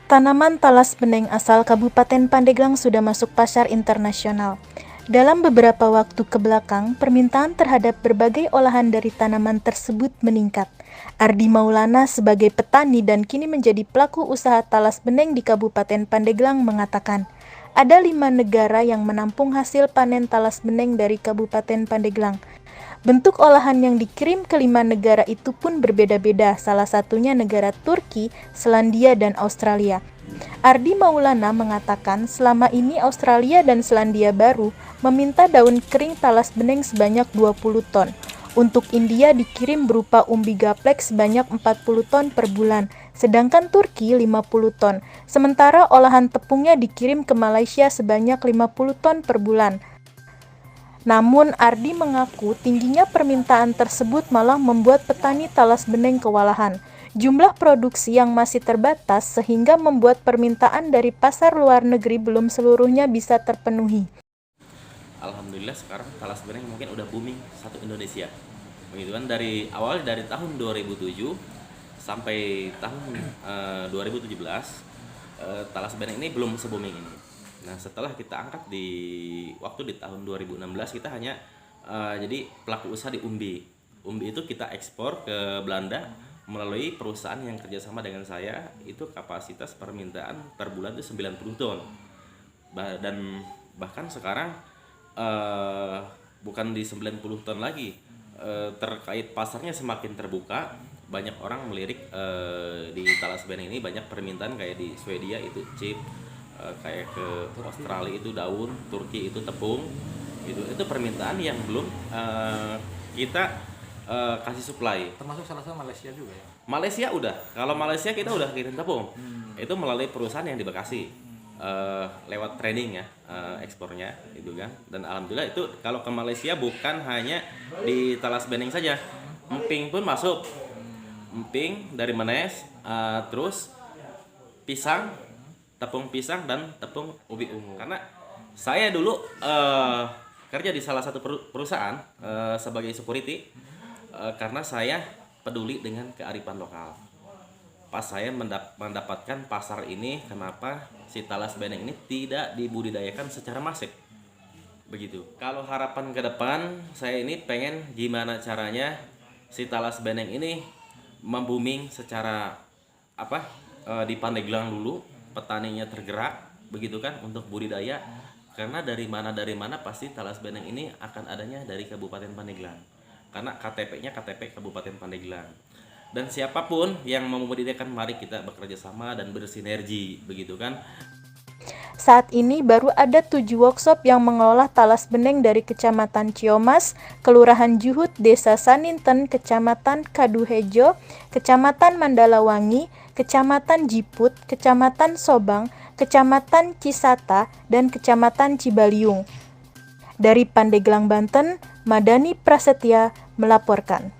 Tanaman talas beneng asal Kabupaten Pandeglang sudah masuk pasar internasional. Dalam beberapa waktu kebelakang, permintaan terhadap berbagai olahan dari tanaman tersebut meningkat. Ardi Maulana sebagai petani dan kini menjadi pelaku usaha talas beneng di Kabupaten Pandeglang mengatakan, ada 5 negara yang menampung hasil panen talas beneng dari Kabupaten Pandeglang. Bentuk olahan yang dikirim ke 5 negara itu pun berbeda-beda, salah satunya negara Turki, Selandia, dan Australia. Ardi Maulana mengatakan selama ini Australia dan Selandia Baru meminta daun kering talas beneng sebanyak 20 ton. Untuk India dikirim berupa umbi gaplek sebanyak 40 ton per bulan, sedangkan Turki 50 ton. Sementara olahan tepungnya dikirim ke Malaysia sebanyak 50 ton per bulan. Namun, Ardi mengaku tingginya permintaan tersebut malah membuat petani talas beneng kewalahan. Jumlah produksi yang masih terbatas sehingga membuat permintaan dari pasar luar negeri belum seluruhnya bisa terpenuhi. Alhamdulillah sekarang talas beneng mungkin udah booming satu Indonesia. Begitu kan, dari awal dari tahun 2007 sampai tahun 2017 talas beneng ini belum se-booming ini. Nah, setelah kita angkat di tahun 2016 kita hanya jadi pelaku usaha di umbi. Umbi itu kita ekspor ke Belanda melalui perusahaan yang kerjasama dengan saya. Itu kapasitas permintaan per bulan itu 90 ton. Dan bahkan sekarang bukan di 90 ton lagi, terkait pasarnya semakin terbuka. Banyak orang melirik di talas beneng ini, banyak permintaan kayak di Swedia itu chip, kayak ke Australia itu daun, Turki itu tepung, itu permintaan yang belum kita kasih supply. Termasuk salah satu Malaysia juga ya. Malaysia udah, kalau Malaysia kita udah kirim tepung, itu melalui perusahaan yang di Bekasi, lewat training ya, ekspornya itu kan. Dan alhamdulillah itu kalau ke Malaysia bukan hanya di talas beneng saja, emping pun masuk, emping dari Menes, terus pisang, tepung pisang dan tepung ubi ungu. Karena saya dulu kerja di salah satu perusahaan sebagai security, karena saya peduli dengan kearifan lokal. Pas saya mendapatkan pasar ini, kenapa si talas beneng ini tidak dibudidayakan secara masif? Begitu. Kalau harapan ke depan, saya ini pengen gimana caranya si talas beneng ini membooming secara di Pandeglang dulu, petaninya tergerak begitu kan untuk budidaya, karena dari mana pasti talas beneng ini akan adanya dari Kabupaten Pandeglang, karena KTP-nya KTP Kabupaten Pandeglang. Dan siapapun yang mau membudidayakan, mari kita bekerja sama dan bersinergi begitu kan. Saat ini baru ada 7 workshop yang mengolah talas beneng dari Kecamatan Ciomas, Kelurahan Juhut, Desa Saninten, Kecamatan Kaduhejo, Kecamatan Mandalawangi, Kecamatan Jiput, Kecamatan Sobang, Kecamatan Cisata, dan Kecamatan Cibaliung. Dari Pandeglang, Banten, Madani Prasetya melaporkan.